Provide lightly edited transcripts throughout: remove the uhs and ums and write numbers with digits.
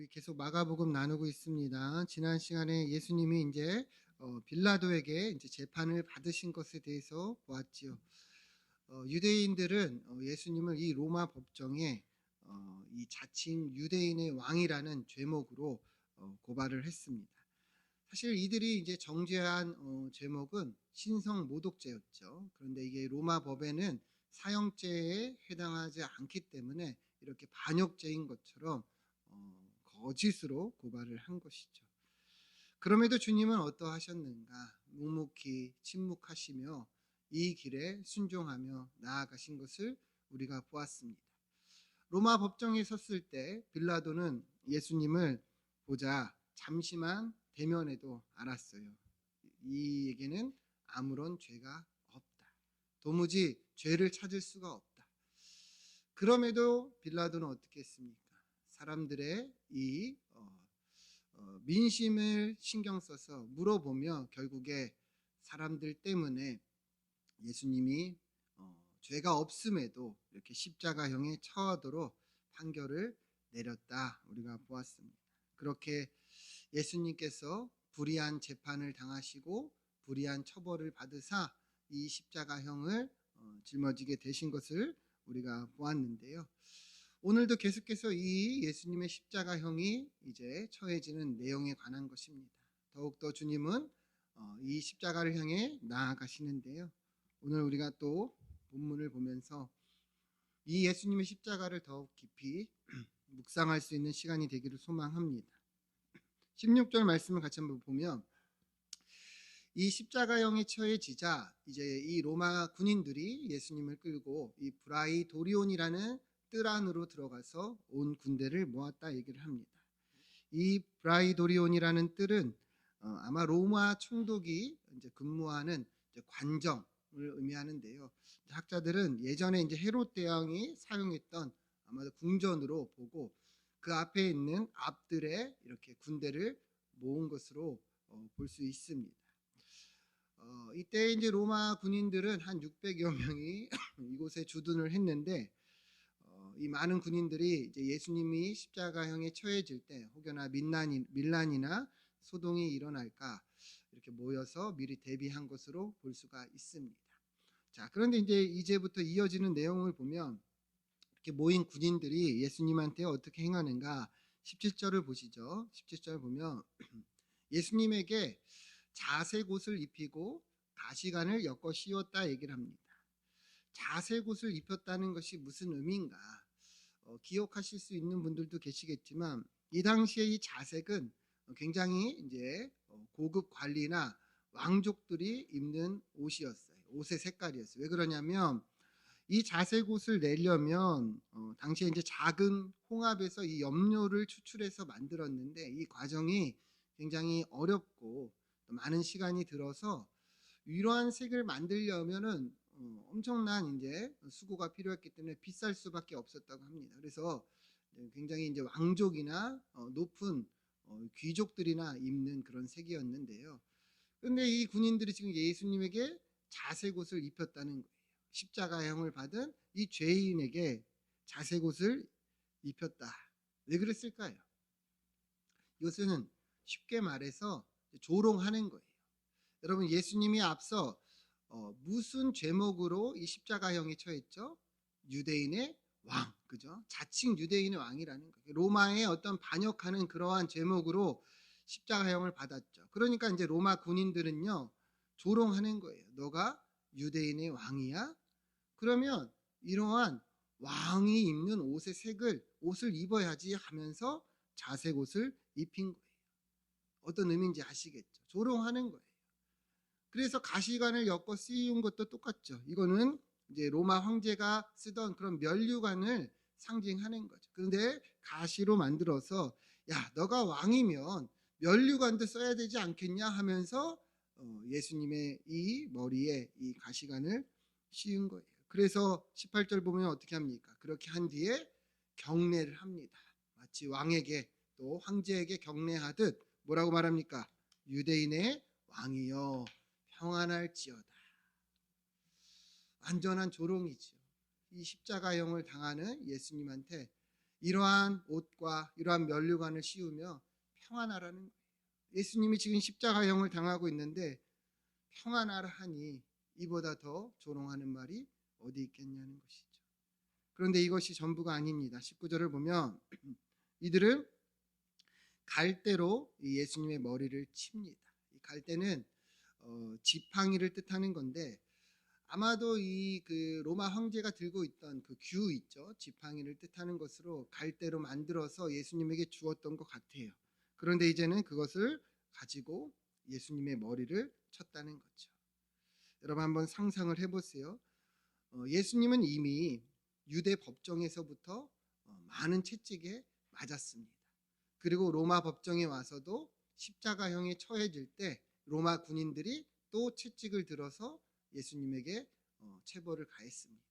우리 계속 마가복음 나누고 있습니다. 지난 시간에 예수님이 이제 빌라도에게 이제 재판을 받으신 것에 대해서 보았지요. 유대인들은 예수님을 이 로마 법정에 이 자칭 유대인의 왕이라는 죄목으로 고발을 했습니다. 사실 이들이 이제 정죄한 죄목은 신성 모독죄였죠. 그런데 이게 로마 법에는 사형죄에 해당하지 않기 때문에 이렇게 반역죄인 것처럼 거짓으로 고발을 한 것이죠. 그럼에도 주님은 어떠하셨는가? 묵묵히 침묵하시며 이 길에 순종하며 나아가신 것을 우리가 보았습니다. 로마 법정에 섰을 때 빌라도는 예수님을 보자 잠시만 대면해도 알았어요. 이에게는 아무런 죄가 없다. 도무지 죄를 찾을 수가 없다. 그럼에도 빌라도는 어떻게 했습니까? 사람들의 이 민심을 신경 써서 물어보며 결국에 사람들 때문에 예수님이 죄가 없음에도 이렇게 십자가형에 처하도록 판결을 내렸다. 우리가 보았습니다. 그렇게 예수님께서 불의한 재판을 당하시고 불의한 처벌을 받으사 이 십자가형을 짊어지게 되신 것을 우리가 보았는데요. 오늘도 계속해서 이 예수님의 십자가형이 이제 처해지는 내용에 관한 것입니다. 더욱더 주님은 이 십자가를 향해 나아가시는데요. 오늘 우리가 또 본문을 보면서 이 예수님의 십자가를 더욱 깊이 묵상할 수 있는 시간이 되기를 소망합니다. 16절 말씀을 같이 한번 보면 이 십자가형에 처해지자 이제 이 로마 군인들이 예수님을 끌고 이 브라이도리온이라는 뜰 안으로 들어가서 온 군대를 모았다 얘기를 합니다. 이 브라이도리온이라는 뜰은 아마 로마 총독이 이제 근무하는 이제 관정을 의미하는데요. 학자들은 예전에 이제 헤롯 대왕이 사용했던 아마도 궁전으로 보고 그 앞에 있는 앞뜰에 이렇게 군대를 모은 것으로 볼 수 있습니다. 이때 이제 로마 군인들은 한 600여 명이 이곳에 주둔을 했는데 이 많은 군인들이 이제 예수님이 십자가형에 처해질 때 혹여나 밀란이나 소동이 일어날까 이렇게 모여서 미리 대비한 것으로 볼 수가 있습니다. 자, 그런데 이제부터 이어지는 내용을 보면 이렇게 모인 군인들이 예수님한테 어떻게 행하는가 17절을 보시죠. 17절 보면 예수님에게 자색 옷을 입히고 가시관을 엮어 씌웠다 얘기를 합니다. 자색 옷을 입혔다는 것이 무슨 의미인가? 기억하실 수 있는 분들도 계시겠지만 이 당시에 이 자색은 굉장히 이제 고급 관리나 왕족들이 입는 옷이었어요. 옷의 색깔이었어요. 왜 그러냐면 이 자색 옷을 내려면 당시에 이제 작은 홍합에서 이 염료를 추출해서 만들었는데 이 과정이 굉장히 어렵고 또 많은 시간이 들어서 이러한 색을 만들려면은 엄청난 이제 수고가 필요했기 때문에 비쌀 수밖에 없었다고 합니다. 그래서 굉장히 이제 왕족이나 높은 귀족들이나 입는 그런 색이었는데요. 그런데 이 군인들이 지금 예수님에게 자색 옷을 입혔다는 거예요. 십자가형을 받은 이 죄인에게 자색 옷을 입혔다. 왜 그랬을까요? 이것은 쉽게 말해서 조롱하는 거예요. 여러분 예수님이 앞서 무슨 죄목으로 이 십자가형에 처했죠? 유대인의 왕, 그죠? 자칭 유대인의 왕이라는 거예요. 로마의 어떤 반역하는 그러한 죄목으로 십자가형을 받았죠. 그러니까 이제 로마 군인들은요 조롱하는 거예요. 너가 유대인의 왕이야? 그러면 이러한 왕이 입는 옷을 입어야지 하면서 자색 옷을 입힌 거예요. 어떤 의미인지 아시겠죠? 조롱하는 거예요. 그래서 가시관을 엮어 씌운 것도 똑같죠. 이거는 이제 로마 황제가 쓰던 그런 면류관을 상징하는 거죠. 그런데 가시로 만들어서 야, 너가 왕이면 면류관도 써야 되지 않겠냐 하면서 예수님의 이 머리에 이 가시관을 씌운 거예요. 그래서 18절 보면 어떻게 합니까? 그렇게 한 뒤에 경례를 합니다. 마치 왕에게 또 황제에게 경례하듯 뭐라고 말합니까? 유대인의 왕이여 평안할지어다. 완전한 조롱이죠. 이 십자가형을 당하는 예수님한테 이러한 옷과 이러한 면류관을 씌우며 평안하라는 거예요. 예수님이 지금 십자가형을 당하고 있는데 평안하라 하니 이보다 더 조롱하는 말이 어디 있겠냐는 것이죠. 그런데 이것이 전부가 아닙니다. 19절을 보면 이들은 갈대로 예수님의 머리를 칩니다. 이 갈대는 지팡이를 뜻하는 건데 아마도 이 그 로마 황제가 들고 있던 그 규 있죠. 지팡이를 뜻하는 것으로 갈대로 만들어서 예수님에게 주었던 것 같아요. 그런데 이제는 그것을 가지고 예수님의 머리를 쳤다는 거죠. 여러분 한번 상상을 해보세요. 예수님은 이미 유대 법정에서부터 많은 채찍에 맞았습니다. 그리고 로마 법정에 와서도 십자가형에 처해질 때 로마 군인들이 또 채찍을 들어서 예수님에게 체벌을 가했습니다.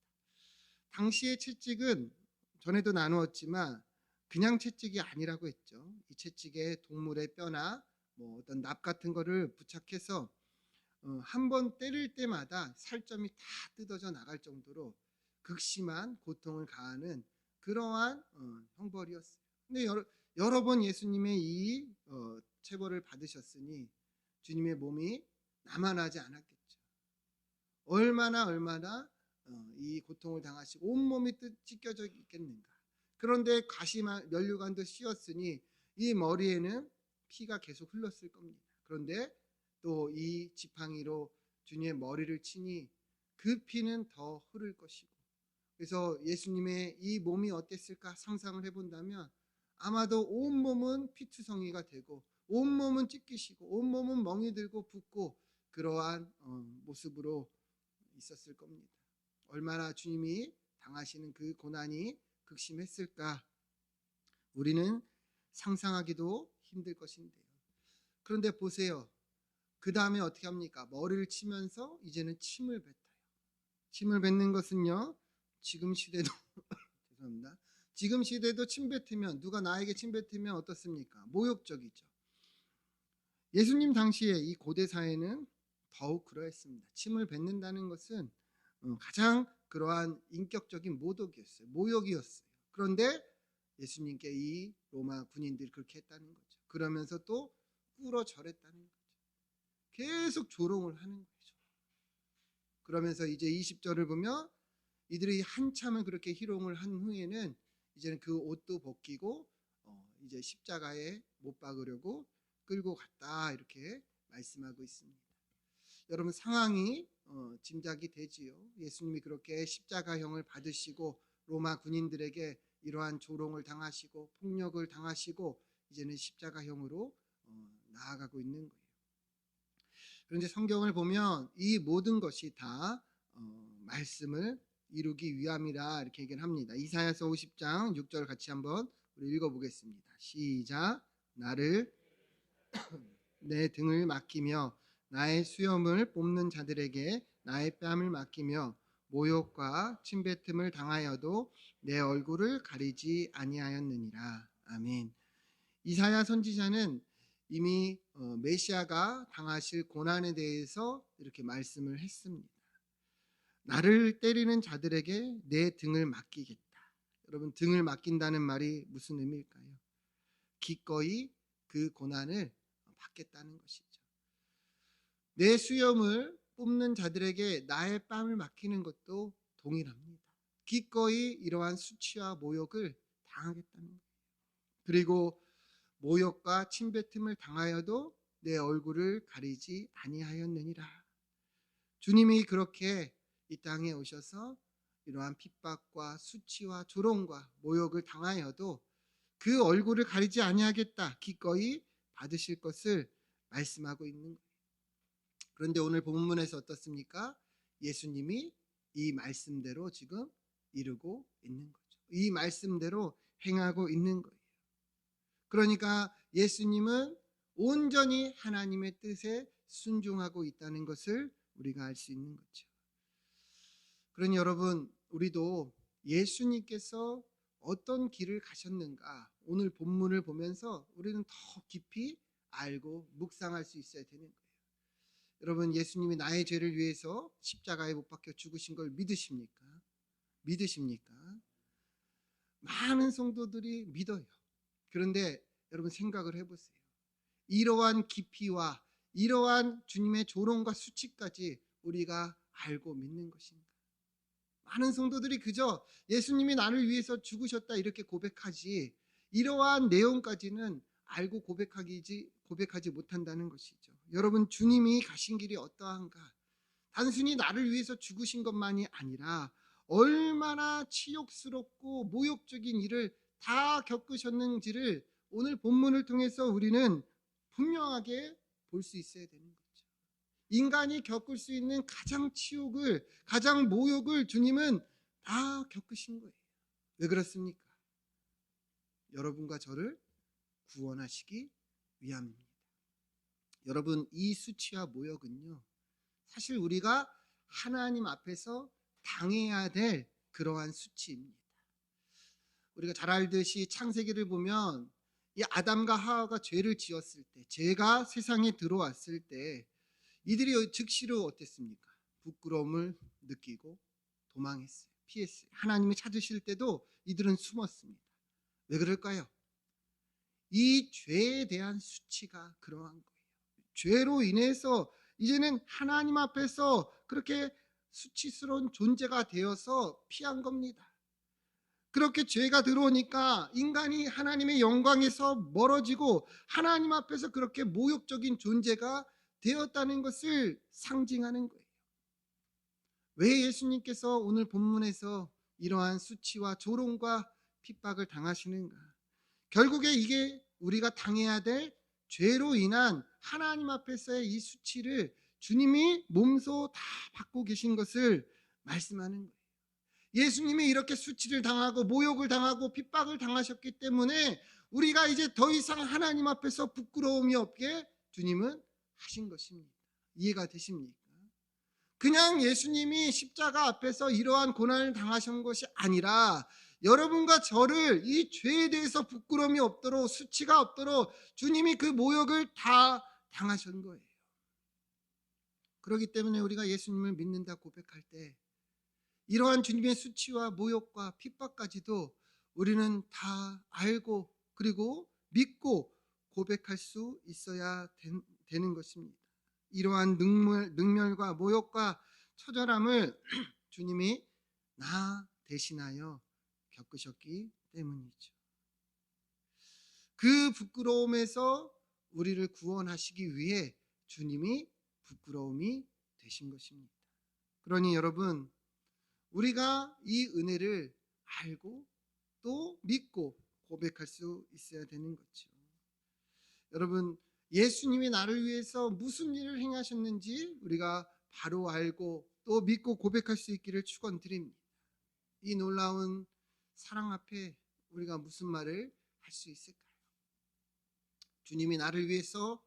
당시의 채찍은 전에도 나누었지만 그냥 채찍이 아니라고 했죠. 이 채찍에 동물의 뼈나 뭐 어떤 납 같은 거를 부착해서 한 번 때릴 때마다 살점이 다 뜯어져 나갈 정도로 극심한 고통을 가하는 그러한 형벌이었어요. 근데 여러 번 예수님의 이 체벌을 받으셨으니 주님의 몸이 남아나지 않았겠죠. 얼마나 이 고통을 당하시고 온몸이 찢겨져 있겠는가. 그런데 면류관도 씌었으니 이 머리에는 피가 계속 흘렀을 겁니다. 그런데 또 이 지팡이로 주님의 머리를 치니 그 피는 더 흐를 것이고, 그래서 예수님의 이 몸이 어땠을까 상상을 해본다면 아마도 온몸은 피투성이가 되고 온몸은 찢기시고 온몸은 멍이 들고 붓고 그러한 모습으로 있었을 겁니다. 얼마나 주님이 당하시는 그 고난이 극심했을까 우리는 상상하기도 힘들 것인데요. 그런데 보세요. 그 다음에 어떻게 합니까? 머리를 치면서 이제는 침을 뱉어요. 침을 뱉는 것은요, 지금 시대도 죄송합니다. 지금 시대도 침 뱉으면, 누가 나에게 침 뱉으면 어떻습니까? 모욕적이죠. 예수님 당시에 이 고대 사회는 더욱 그러했습니다. 침을 뱉는다는 것은 가장 그러한 인격적인 모독이었어요. 모욕이었어요. 그런데 예수님께 이 로마 군인들이 그렇게 했다는 거죠. 그러면서 또 꿇어 절했다는 거죠. 계속 조롱을 하는 거죠. 그러면서 이제 20절을 보면 이들이 한참을 그렇게 희롱을 한 후에는 이제는 그 옷도 벗기고 이제 십자가에 못 박으려고 끌고 갔다 이렇게 말씀하고 있습니다. 여러분 상황이 짐작이 되지요. 예수님이 그렇게 십자가형을 받으시고 로마 군인들에게 이러한 조롱을 당하시고 폭력을 당하시고 이제는 십자가형으로 나아가고 있는 거예요. 그런데 성경을 보면 이 모든 것이 다 말씀을 이루기 위함이라 이렇게 얘기를 합니다. 이사야서 50장 6절 같이 한번 우리 읽어보겠습니다. 시작. 나를 내 등을 맡기며 나의 수염을 뽑는 자들에게 나의 뺨을 맡기며 모욕과 침뱉음을 당하여도 내 얼굴을 가리지 아니하였느니라. 아멘. 이사야 선지자는 이미 메시아가 당하실 고난에 대해서 이렇게 말씀을 했습니다. 나를 때리는 자들에게 내 등을 맡기겠다. 여러분 등을 맡긴다는 말이 무슨 의미일까요? 기꺼이 그 고난을 받겠다는 것이죠. 내 수염을 뽑는 자들에게 나의 뺨을 맡기는 것도 동일합니다. 기꺼이 이러한 수치와 모욕을 당하겠다는 거예요. 그리고 모욕과 침뱉음을 당하여도 내 얼굴을 가리지 아니하였느니라. 주님이 그렇게 이 땅에 오셔서 이러한 핍박과 수치와 조롱과 모욕을 당하여도 그 얼굴을 가리지 아니하겠다. 기꺼이 받으실 것을 말씀하고 있는 거예요. 그런데 오늘 본문에서 어떻습니까? 예수님이 이 말씀대로 지금 이루고 있는 거죠. 이 말씀대로 행하고 있는 거예요. 그러니까 예수님은 온전히 하나님의 뜻에 순종하고 있다는 것을 우리가 알 수 있는 거죠. 그러니 여러분, 우리도 예수님께서 어떤 길을 가셨는가 오늘 본문을 보면서 우리는 더 깊이 알고 묵상할 수 있어야 되는 거예요. 여러분, 예수님이 나의 죄를 위해서 십자가에 못 박혀 죽으신 걸 믿으십니까? 믿으십니까? 많은 성도들이 믿어요. 그런데 여러분 생각을 해보세요. 이러한 깊이와 이러한 주님의 조롱과 수치까지 우리가 알고 믿는 것인가? 많은 성도들이 그저 예수님이 나를 위해서 죽으셨다 이렇게 고백하지 이러한 내용까지는 알고 고백하지 못한다는 것이죠. 여러분, 주님이 가신 길이 어떠한가? 단순히 나를 위해서 죽으신 것만이 아니라 얼마나 치욕스럽고 모욕적인 일을 다 겪으셨는지를 오늘 본문을 통해서 우리는 분명하게 볼 수 있어야 되는 거죠. 인간이 겪을 수 있는 가장 치욕을, 가장 모욕을 주님은 다 겪으신 거예요. 왜 그렇습니까? 여러분과 저를 구원하시기 위함입니다. 여러분, 이 수치와 모욕은요, 사실 우리가 하나님 앞에서 당해야 될 그러한 수치입니다. 우리가 잘 알듯이 창세기를 보면 이 아담과 하와가 죄를 지었을 때, 죄가 세상에 들어왔을 때 이들이 즉시로 어땠습니까? 부끄러움을 느끼고 도망했어요. 피했어요. 하나님이 찾으실 때도 이들은 숨었습니다. 왜 그럴까요? 이 죄에 대한 수치가 그러한 거예요. 죄로 인해서 이제는 하나님 앞에서 그렇게 수치스러운 존재가 되어서 피한 겁니다. 그렇게 죄가 들어오니까 인간이 하나님의 영광에서 멀어지고 하나님 앞에서 그렇게 모욕적인 존재가 되었다는 것을 상징하는 거예요. 왜 예수님께서 오늘 본문에서 이러한 수치와 조롱과 핍박을 당하시는가? 결국에 이게 우리가 당해야 될 죄로 인한 하나님 앞에서의 이 수치를 주님이 몸소 다 받고 계신 것을 말씀하는 거예요. 예수님이 이렇게 수치를 당하고 모욕을 당하고 핍박을 당하셨기 때문에 우리가 이제 더 이상 하나님 앞에서 부끄러움이 없게 주님은 하신 것입니다. 이해가 되십니까? 그냥 예수님이 십자가 앞에서 이러한 고난을 당하신 것이 아니라 여러분과 저를 이 죄에 대해서 부끄러움이 없도록, 수치가 없도록 주님이 그 모욕을 다 당하신 거예요. 그렇기 때문에 우리가 예수님을 믿는다 고백할 때 이러한 주님의 수치와 모욕과 핍박까지도 우리는 다 알고 그리고 믿고 고백할 수 있어야 되는 것입니다. 이러한 능멸과 모욕과 처절함을 주님이 나 대신하여 겪으셨기 때문이죠. 그 부끄러움에서 우리를 구원하시기 위해 주님이 부끄러움이 되신 것입니다. 그러니 여러분, 우리가 이 은혜를 알고 또 믿고 고백할 수 있어야 되는 거죠. 여러분, 예수님이 나를 위해서 무슨 일을 행하셨는지 우리가 바로 알고 또 믿고 고백할 수 있기를 축원드립니다. 이 놀라운 사랑 앞에 우리가 무슨 말을 할 수 있을까요? 주님이 나를 위해서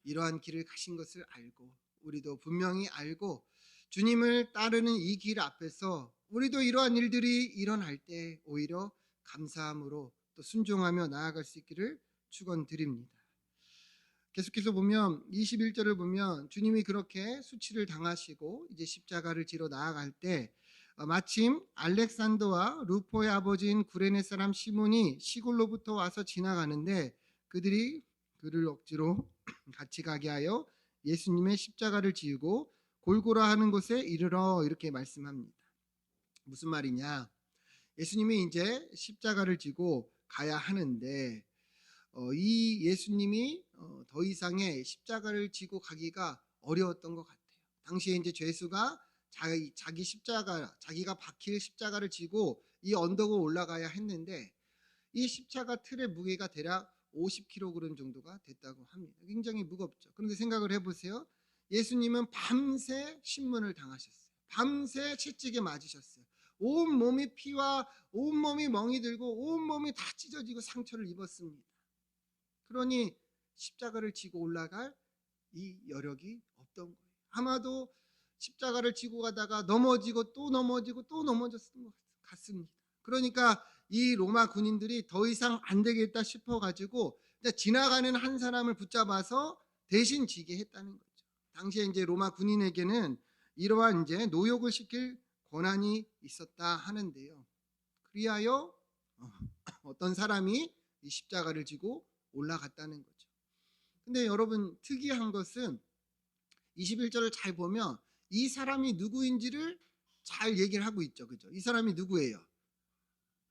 이러한 길을 가신 것을 알고 우리도 분명히 알고 주님을 따르는 이 길 앞에서 우리도 이러한 일들이 일어날 때 오히려 감사함으로 또 순종하며 나아갈 수 있기를 축원드립니다. 계속해서 보면 21절을 보면 주님이 그렇게 수치를 당하시고 이제 십자가를 지러 나아갈 때 마침 알렉산더와 루포의 아버지인 구레네 사람 시몬이 시골로부터 와서 지나가는데 그들이 그를 억지로 같이 가게 하여 예수님의 십자가를 지우고 골고라 하는 곳에 이르러 이렇게 말씀합니다. 무슨 말이냐? 예수님이 이제 십자가를 지고 가야 하는데 이 예수님이 더 이상의 십자가를 지고 가기가 어려웠던 것 같아요. 당시에 이제 죄수가 자기 십자가, 자기가 박힐 십자가를 지고 이 언덕을 올라가야 했는데 이 십자가 틀의 무게가 대략 50kg 정도가 됐다고 합니다. 굉장히 무겁죠. 그런데 생각을 해보세요. 예수님은 밤새 신문을 당하셨어요. 밤새 채찍에 맞으셨어요. 온 몸이 피와 온 몸이 멍이 들고 온 몸이 다 찢어지고 상처를 입었습니다. 그러니 십자가를 지고 올라갈 이 여력이 없던 거예요. 아마도 십자가를 지고 가다가 넘어지고 또 넘어지고 또 넘어졌던 것 같습니다. 그러니까 이 로마 군인들이 더 이상 안 되겠다 싶어가지고 지나가는 한 사람을 붙잡아서 대신 지게 했다는 거죠. 당시에 이제 로마 군인에게는 이러한 이제 노역을 시킬 권한이 있었다 하는데요. 그리하여 어떤 사람이 이 십자가를 지고 올라갔다는 거죠. 근데 여러분 특이한 것은 21절을 잘 보면 이 사람이 누구인지를 잘 얘기를 하고 있죠. 그죠? 이 사람이 누구예요?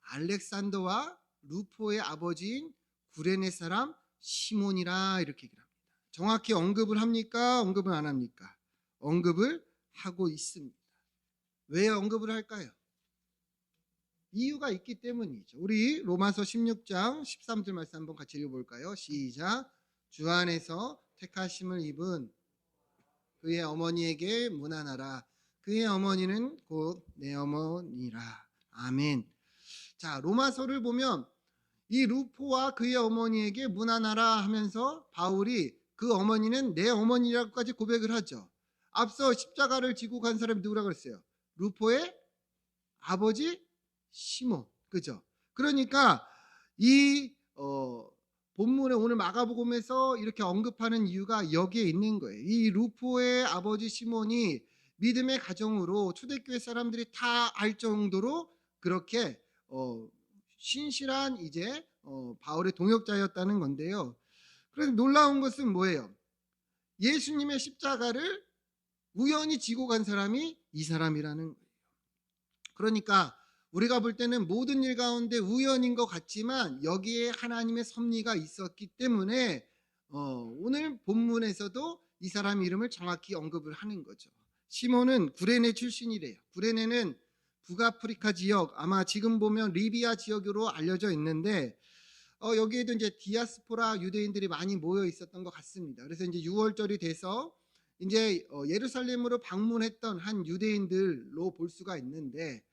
알렉산더와 루포의 아버지인 구레네 사람 시몬이라 이렇게 얘기를 합니다. 정확히 언급을 합니까? 언급을 안 합니까? 언급을 하고 있습니다. 왜 언급을 할까요? 이유가 있기 때문이죠. 우리 로마서 16장 13절 말씀 한번 같이 읽어볼까요? 시작. 주 안에서 택하심을 입은 그의 어머니에게 문안하라. 그의 어머니는 곧 내 어머니라. 아멘. 자, 로마서를 보면 이 루포와 그의 어머니에게 문안하라 하면서 바울이 그 어머니는 내 어머니라고까지 고백을 하죠. 앞서 십자가를 지고 간 사람이 누구라고 그랬어요? 루포의 아버지 시몬. 그죠? 그러니까 이 본문에 오늘 마가복음에서 이렇게 언급하는 이유가 여기에 있는 거예요. 이 루포의 아버지 시몬이 믿음의 가정으로 초대교회 사람들이 다 알 정도로 그렇게 신실한 이제 바울의 동역자였다는 건데요. 그래서 놀라운 것은 뭐예요? 예수님의 십자가를 우연히 지고 간 사람이 이 사람이라는 거예요. 그러니까 우리가 볼 때는 모든 일 가운데 우연인 것 같지만 여기에 하나님의 섭리가 있었기 때문에 오늘 본문에서도 이 사람 이름을 정확히 언급을 하는 거죠. 시몬은 구레네 출신이래요. 구레네는 북아프리카 지역, 아마 지금 보면 리비아 지역으로 알려져 있는데 여기에도 이제 디아스포라 유대인들이 많이 모여 있었던 것 같습니다. 그래서 이제 6월절이 돼서 이제 예루살렘으로 방문했던 한 유대인들로 볼 수가 있는데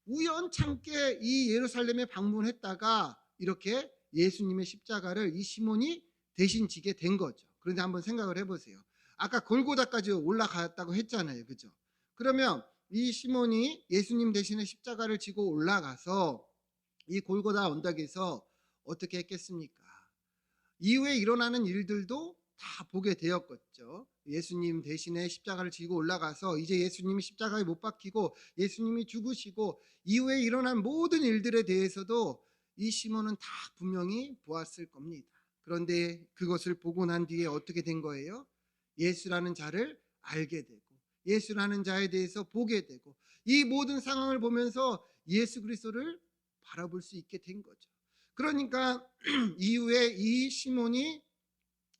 우연찮게 이 예루살렘에 방문했다가 이렇게 예수님의 십자가를 이 시몬이 대신 지게 된 거죠. 그런데 한번 생각을 해보세요. 아까 골고다까지 올라갔다고 했잖아요. 그죠? 그러면 이 시몬이 예수님 대신에 십자가를 지고 올라가서 이 골고다 언덕에서 어떻게 했겠습니까? 이후에 일어나는 일들도 다 보게 되었겠죠. 예수님 대신에 십자가를 지고 올라가서 이제 예수님이 십자가에 못 박히고 예수님이 죽으시고 이후에 일어난 모든 일들에 대해서도 이 시몬은 다 분명히 보았을 겁니다. 그런데 그것을 보고 난 뒤에 어떻게 된 거예요? 예수라는 자를 알게 되고 예수라는 자에 대해서 보게 되고 이 모든 상황을 보면서 예수 그리스도를 바라볼 수 있게 된 거죠. 그러니까 이후에 이 시몬이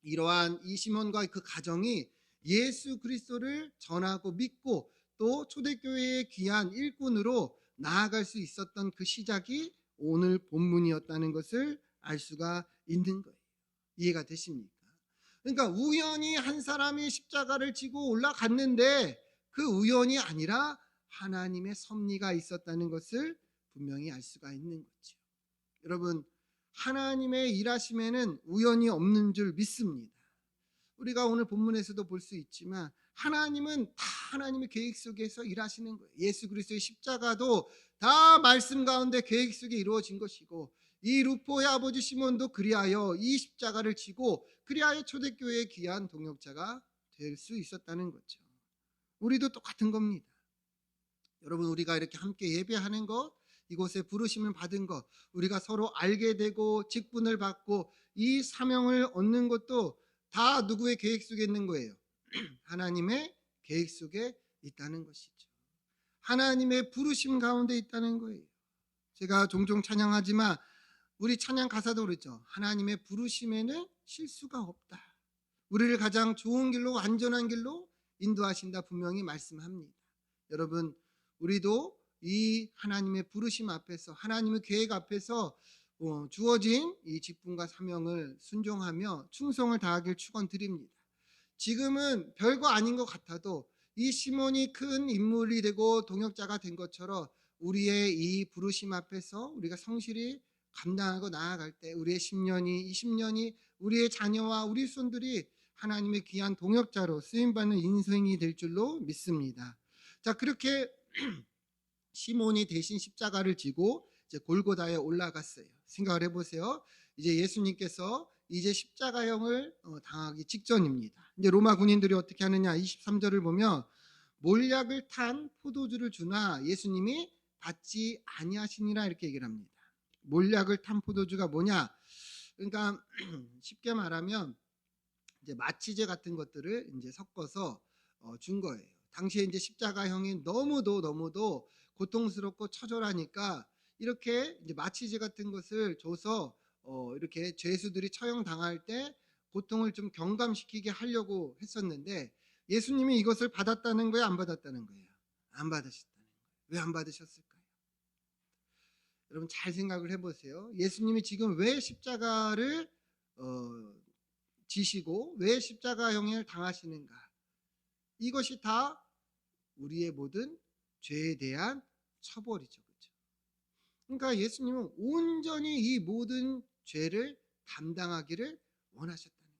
이러한 이 시몬과 그 가정이 예수 그리스도를 전하고 믿고 또 초대교회의 귀한 일꾼으로 나아갈 수 있었던 그 시작이 오늘 본문이었다는 것을 알 수가 있는 거예요. 이해가 되십니까? 그러니까 우연히 한 사람이 십자가를 지고 올라갔는데 그 우연이 아니라 하나님의 섭리가 있었다는 것을 분명히 알 수가 있는 거죠. 여러분, 하나님의 일하심에는 우연이 없는 줄 믿습니다. 우리가 오늘 본문에서도 볼 수 있지만 하나님은 다 하나님의 계획 속에서 일하시는 거예요. 예수 그리스도의 십자가도 다 말씀 가운데 계획 속에 이루어진 것이고 이 루포의 아버지 시몬도 그리하여 이 십자가를 지고 그리하여 초대교회의 귀한 동역자가 될 수 있었다는 거죠. 우리도 똑같은 겁니다. 여러분, 우리가 이렇게 함께 예배하는 것, 이곳에 부르심을 받은 것, 우리가 서로 알게 되고 직분을 받고 이 사명을 얻는 것도 다 누구의 계획 속에 있는 거예요? 하나님의 계획 속에 있다는 것이죠. 하나님의 부르심 가운데 있다는 거예요. 제가 종종 찬양하지만 우리 찬양 가사도 그랬죠. 하나님의 부르심에는 실수가 없다. 우리를 가장 좋은 길로 안전한 길로 인도하신다 분명히 말씀합니다. 여러분, 우리도 이 하나님의 부르심 앞에서 하나님의 계획 앞에서 주어진 이 직분과 사명을 순종하며 충성을 다하길 축원드립니다. 지금은 별거 아닌 것 같아도 이 시몬이 큰 인물이 되고 동역자가 된 것처럼 우리의 이 부르심 앞에서 우리가 성실히 감당하고 나아갈 때 우리의 10년이 20년이 우리의 자녀와 우리 손들이 하나님의 귀한 동역자로 쓰임받는 인생이 될 줄로 믿습니다. 자, 그렇게 시몬이 대신 십자가를 지고 이제 골고다에 올라갔어요. 생각을 해보세요. 이제 예수님께서 이제 십자가형을 당하기 직전입니다. 이제 로마 군인들이 어떻게 하느냐? 23절을 보면 몰약을 탄 포도주를 주나 예수님이 받지 아니하시니라 이렇게 얘기를 합니다. 몰약을 탄 포도주가 뭐냐? 그러니까 쉽게 말하면 이제 마취제 같은 것들을 이제 섞어서 준 거예요. 당시에 이제 십자가형이 너무도 고통스럽고 처절하니까 이렇게 이제 마취제 같은 것을 줘서 이렇게 죄수들이 처형당할 때 고통을 좀 경감시키게 하려고 했었는데 예수님이 이것을 받았다는 거예요, 안 받았다는 거예요? 안 받으셨다는 거예요. 왜 안 받으셨을까요? 여러분 잘 생각을 해보세요. 예수님이 지금 왜 십자가를 지시고 왜 십자가형을 당하시는가? 이것이 다 우리의 모든 죄에 대한 처벌이죠. 그렇죠? 그러니까 예수님은 온전히 이 모든 죄를 담당하기를 원하셨다는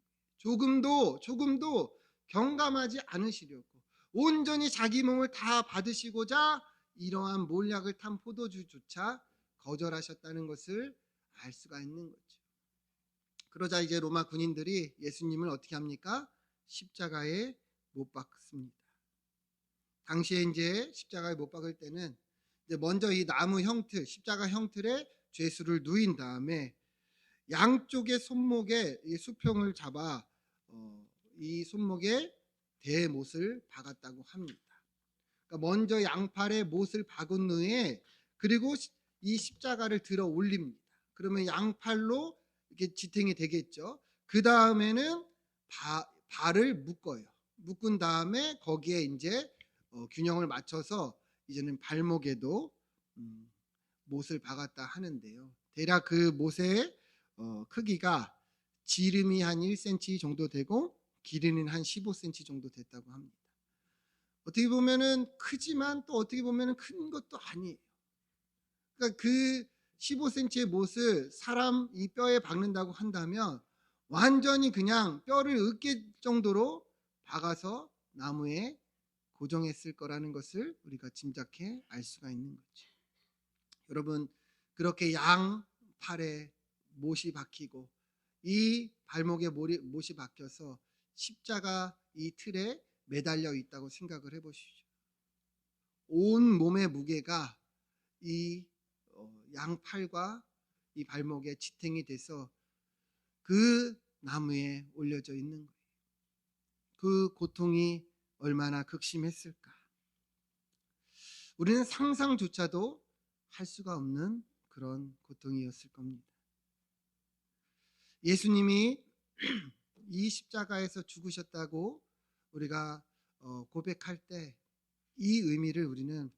거예요. 조금도 경감하지 않으시려고 온전히 자기 몸을 다 받으시고자 이러한 몰약을 탄 포도주조차 거절하셨다는 것을 알 수가 있는 거죠. 그러자 이제 로마 군인들이 예수님을 어떻게 합니까? 십자가에 못 박습니다. 당시에 이제 십자가에 못 박을 때는 이제 먼저 이 나무 형틀, 십자가 형틀에 죄수를 누인 다음에 양쪽의 손목에 이 수평을 잡아 이 손목에 대못을 박았다고 합니다. 그러니까 먼저 양팔에 못을 박은 후에 그리고 이 십자가를 들어 올립니다. 그러면 양팔로 이렇게 지탱이 되겠죠. 그 다음에는 발을 묶어요. 묶은 다음에 거기에 이제 균형을 맞춰서 이제는 발목에도 못을 박았다 하는데요. 대략 그 못의 크기가 지름이 한 1cm 정도 되고 길이는 한 15cm 정도 됐다고 합니다. 어떻게 보면은 크지만 또 어떻게 보면은 큰 것도 아니에요. 그러니까 그 15cm의 못을 사람 이 뼈에 박는다고 한다면 완전히 그냥 뼈를 으깰 정도로 박아서 나무에 고정했을 거라는 것을 우리가 짐작해 알 수가 있는 거죠. 여러분 그렇게 양팔에 못이 박히고 이 발목에 못이 박혀서 십자가 이 틀에 매달려 있다고 생각을 해보시죠. 온 몸의 무게가 이 양팔과 이 발목에 지탱이 돼서 그 나무에 올려져 있는 거예요. 그 고통이 얼마나 극심했을까. 우리는 상상조차도 할 수가 없는 그런 고통이었을 겁니다. 예수님이 이 십자가에서 죽으셨다고 우리가 고백할 때 이 의미를 우리는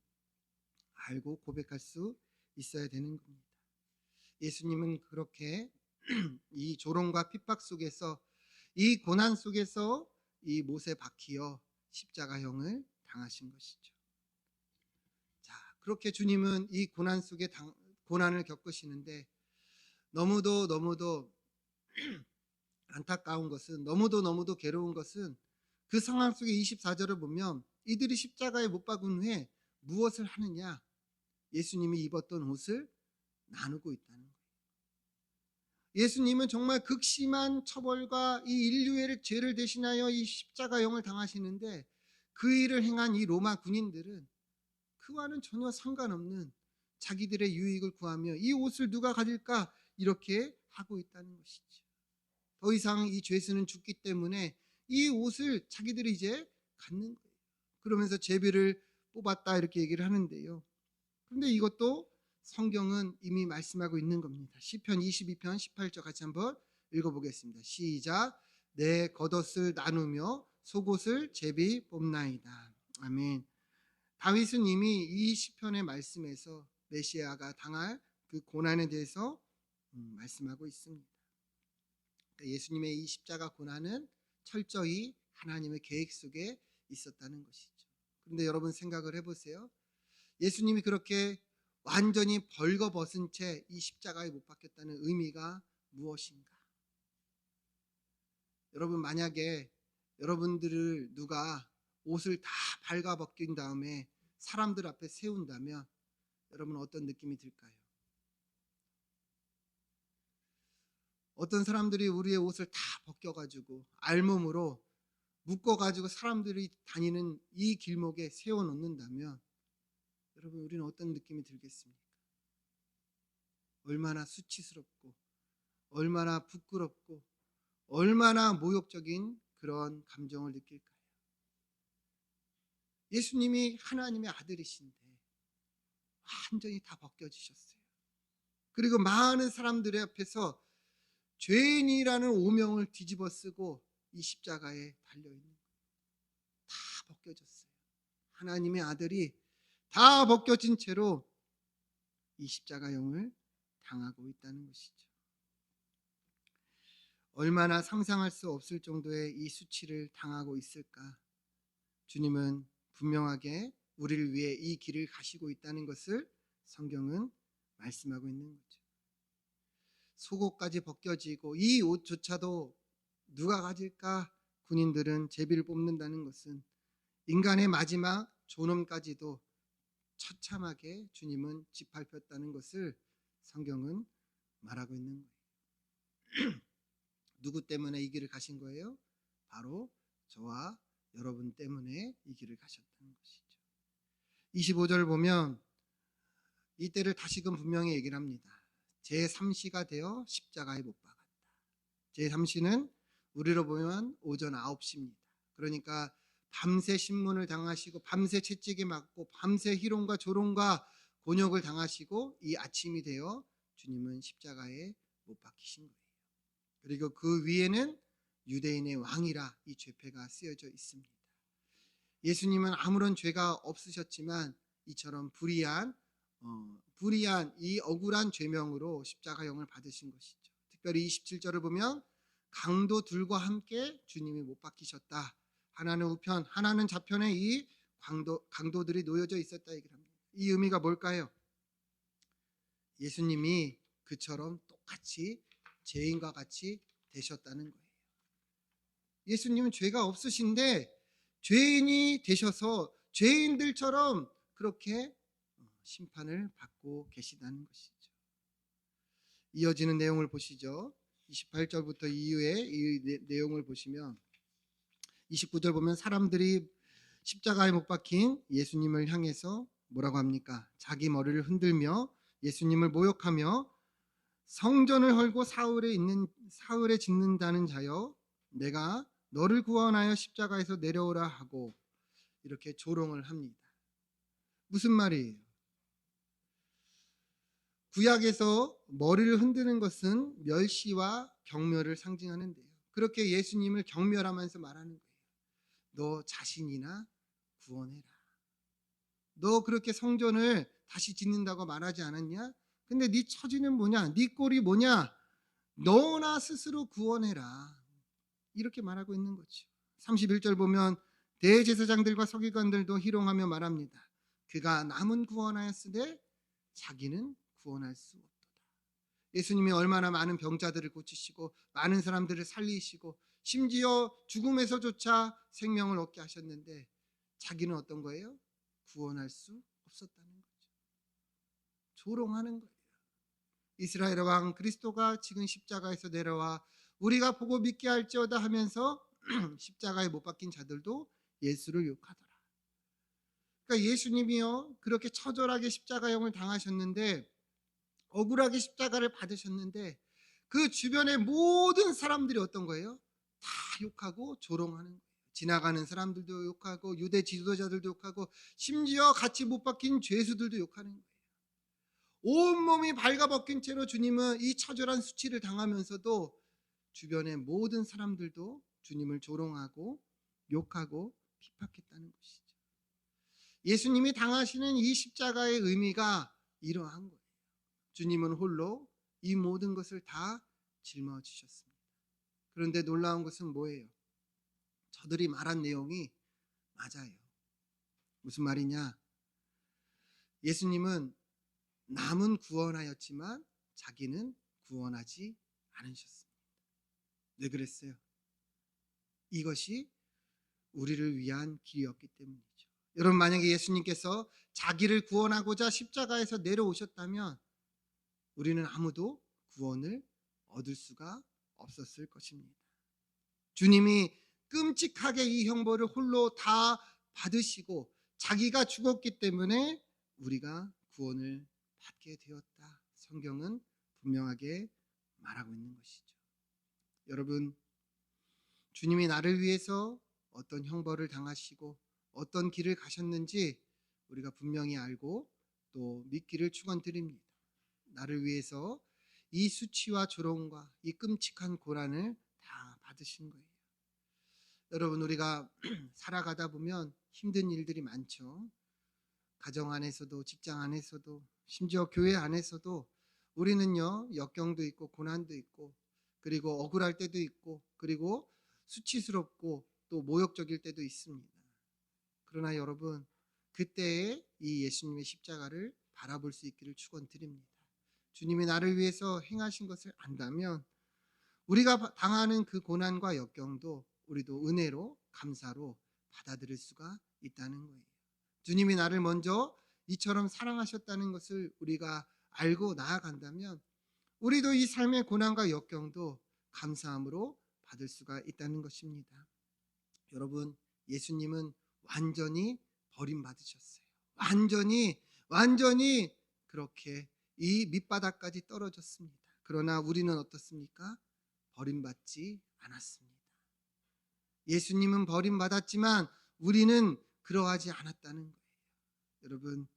알고 고백할 수 있어야 되는 겁니다. 예수님은 그렇게 이 조롱과 핍박 속에서 이 고난 속에서 이 못에 박히어 십자가형을 당하신 것이죠. 자, 그렇게 주님은 이 고난 속에 고난을 겪으시는데 너무도 안타까운 것은 너무도 괴로운 것은 그 상황 속에 24절을 보면 이들이 십자가에 못 박은 후에 무엇을 하느냐? 예수님이 입었던 옷을 나누고 있다는 거예요. 예수님은 정말 극심한 처벌과 이 인류의 죄를 대신하여 이 십자가형을 당하시는데 그 일을 행한 이 로마 군인들은 그와는 전혀 상관없는 자기들의 유익을 구하며 이 옷을 누가 가질까 이렇게 하고 있다는 것이죠. 더 이상 이 죄수는 죽기 때문에 이 옷을 자기들이 이제 갖는 거예요. 그러면서 제비를 뽑았다 이렇게 얘기를 하는데요. 그런데 이것도 성경은 이미 말씀하고 있는 겁니다. 시편 22편 18절 같이 한번 읽어보겠습니다. 시작. 내 겉옷을 나누며 속옷을 제비 뽑나이다. 아멘. 다윗은 이미 이 시편의 말씀에서 메시아가 당할 그 고난에 대해서 말씀하고 있습니다. 예수님의 이 십자가 고난은 철저히 하나님의 계획 속에 있었다는 것이죠. 그런데 여러분 생각을 해보세요. 예수님이 그렇게 완전히 벌거벗은 채 이 십자가에 못 박혔다는 의미가 무엇인가? 여러분 만약에 여러분들을 누가 옷을 다 발가벗긴 다음에 사람들 앞에 세운다면 여러분 어떤 느낌이 들까요? 어떤 사람들이 우리의 옷을 다 벗겨가지고 알몸으로 묶어가지고 사람들이 다니는 이 길목에 세워놓는다면 여러분 우리는 어떤 느낌이 들겠습니까? 얼마나 수치스럽고 얼마나 부끄럽고 얼마나 모욕적인 그런 감정을 느낄까요? 예수님이 하나님의 아들이신데 완전히 다 벗겨지셨어요. 그리고 많은 사람들의 앞에서 죄인이라는 오명을 뒤집어 쓰고 이 십자가에 달려있는 거예요. 다 벗겨졌어요. 하나님의 아들이 다 벗겨진 채로 이 십자가형을 당하고 있다는 것이죠. 얼마나 상상할 수 없을 정도의 이 수치를 당하고 있을까? 주님은 분명하게 우리를 위해 이 길을 가시고 있다는 것을 성경은 말씀하고 있는 거죠. 속옷까지 벗겨지고 이 옷조차도 누가 가질까? 군인들은 제비를 뽑는다는 것은 인간의 마지막 존엄까지도 처참하게 주님은 짓밟혔다는 것을 성경은 말하고 있는 거예요. 누구 때문에 이 길을 가신 거예요? 바로 저와 여러분 때문에 이 길을 가셨다는 것이죠. 25절 보면 이때를 다시금 분명히 얘기를 합니다. 제3시가 되어 십자가에 못 박았다. 제3시는 우리로 보면 오전 9시입니다. 그러니까 밤새 신문을 당하시고 밤새 채찍에 맞고 밤새 희롱과 조롱과 곤욕을 당하시고 이 아침이 되어 주님은 십자가에 못 박히신 거예요. 그리고 그 위에는 유대인의 왕이라 이 죄패가 쓰여져 있습니다. 예수님은 아무런 죄가 없으셨지만 이처럼 불의한 이 억울한 죄명으로 십자가형을 받으신 것이죠. 특별히 27절을 보면 강도 둘과 함께 주님이 못 박히셨다. 하나는 우편, 하나는 좌편에 이 강도들이 놓여져 있었다 얘기를 합니다. 이 의미가 뭘까요? 예수님이 그처럼 똑같이 죄인과 같이 되셨다는 거예요. 예수님은 죄가 없으신데 죄인이 되셔서 죄인들처럼 그렇게 심판을 받고 계시다는 것이죠. 이어지는 내용을 보시죠. 28절부터 이후에 이 내용을 보시면 29절 보면 사람들이 십자가에 못 박힌 예수님을 향해서 뭐라고 합니까? 자기 머리를 흔들며 예수님을 모욕하며 성전을 헐고 사흘에 짓는다는 자여 내가 너를 구원하여 십자가에서 내려오라 하고 이렇게 조롱을 합니다. 무슨 말이에요? 구약에서 머리를 흔드는 것은 멸시와 경멸을 상징하는데요. 그렇게 예수님을 경멸하면서 말하는 거예요. 너 자신이나 구원해라. 너 그렇게 성전을 다시 짓는다고 말하지 않았냐? 근데 네 처지는 뭐냐? 네 꼴이 뭐냐? 너나 스스로 구원해라. 이렇게 말하고 있는 거죠. 31절 보면 대제사장들과 서기관들도 희롱하며 말합니다. 그가 남은 구원하였으되 자기는 구원할 수 없도다. 예수님이 얼마나 많은 병자들을 고치시고 많은 사람들을 살리시고 심지어 죽음에서조차 생명을 얻게 하셨는데 자기는 어떤 거예요? 구원할 수 없었다는 거죠. 조롱하는 거예요. 이스라엘 왕 그리스도가 지금 십자가에서 내려와 우리가 보고 믿게 할지어다 하면서 십자가에 못 박힌 자들도 예수를 욕하더라. 그러니까 예수님이요 그렇게 처절하게 십자가형을 당하셨는데 억울하게 십자가를 받으셨는데 그 주변의 모든 사람들이 어떤 거예요? 다 욕하고 조롱하는 거예요. 지나가는 사람들도 욕하고 유대 지도자들도 욕하고 심지어 같이 못 박힌 죄수들도 욕하는 거예요. 온몸이 발가벗긴 채로 주님은 이 처절한 수치를 당하면서도 주변의 모든 사람들도 주님을 조롱하고 욕하고 핍박했다는 것이죠. 예수님이 당하시는 이 십자가의 의미가 이러한 거예요. 주님은 홀로 이 모든 것을 다 짊어지셨습니다. 그런데 놀라운 것은 뭐예요? 저들이 말한 내용이 맞아요. 무슨 말이냐? 예수님은 남은 구원하였지만 자기는 구원하지 않으셨습니다. 왜 그랬어요? 이것이 우리를 위한 길이었기 때문이죠. 여러분 만약에 예수님께서 자기를 구원하고자 십자가에서 내려오셨다면 우리는 아무도 구원을 얻을 수가 없었을 것입니다. 주님이 끔찍하게 이 형벌을 홀로 다 받으시고 자기가 죽었기 때문에 우리가 구원을 받게 되었다. 성경은 분명하게 말하고 있는 것이죠. 여러분, 주님이 나를 위해서 어떤 형벌을 당하시고 어떤 길을 가셨는지 우리가 분명히 알고 또 믿기를 축원드립니다. 나를 위해서 이 수치와 조롱과 이 끔찍한 고난을 다 받으신 거예요. 여러분, 우리가 살아가다 보면 힘든 일들이 많죠. 가정 안에서도 직장 안에서도 심지어 교회 안에서도 우리는요, 역경도 있고 고난도 있고 그리고 억울할 때도 있고 그리고 수치스럽고 또 모욕적일 때도 있습니다. 그러나 여러분, 그때에 이 예수님의 십자가를 바라볼 수 있기를 축원드립니다. 주님이 나를 위해서 행하신 것을 안다면 우리가 당하는 그 고난과 역경도 우리도 은혜로 감사로 받아들일 수가 있다는 거예요. 주님이 나를 먼저 이처럼 사랑하셨다는 것을 우리가 알고 나아간다면 우리도 이 삶의 고난과 역경도 감사함으로 받을 수가 있다는 것입니다. 여러분, 예수님은 완전히 버림받으셨어요. 완전히 그렇게 이 밑바닥까지 떨어졌습니다. 그러나 우리는 어떻습니까? 버림받지 않았습니다. 예수님은 버림받았지만 우리는 그러하지 않았다는 거예요. 여러분,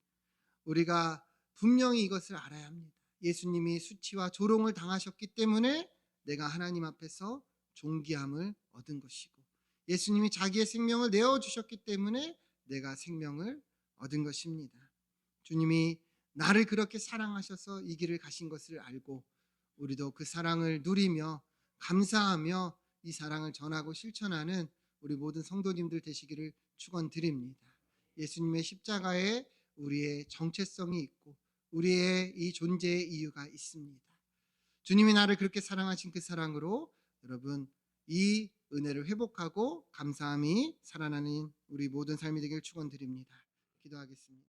우리가 분명히 이것을 알아야 합니다. 예수님이 수치와 조롱을 당하셨기 때문에 내가 하나님 앞에서 존귀함을 얻은 것이고, 예수님이 자기의 생명을 내어주셨기 때문에 내가 생명을 얻은 것입니다. 주님이 나를 그렇게 사랑하셔서 이 길을 가신 것을 알고 우리도 그 사랑을 누리며 감사하며 이 사랑을 전하고 실천하는 우리 모든 성도님들 되시기를 축원드립니다. 예수님의 십자가에 우리의 정체성이 있고 우리의 이 존재의 이유가 있습니다. 주님이 나를 그렇게 사랑하신 그 사랑으로 여러분, 이 은혜를 회복하고 감사함이 살아나는 우리 모든 삶이 되길 축원드립니다. 기도하겠습니다.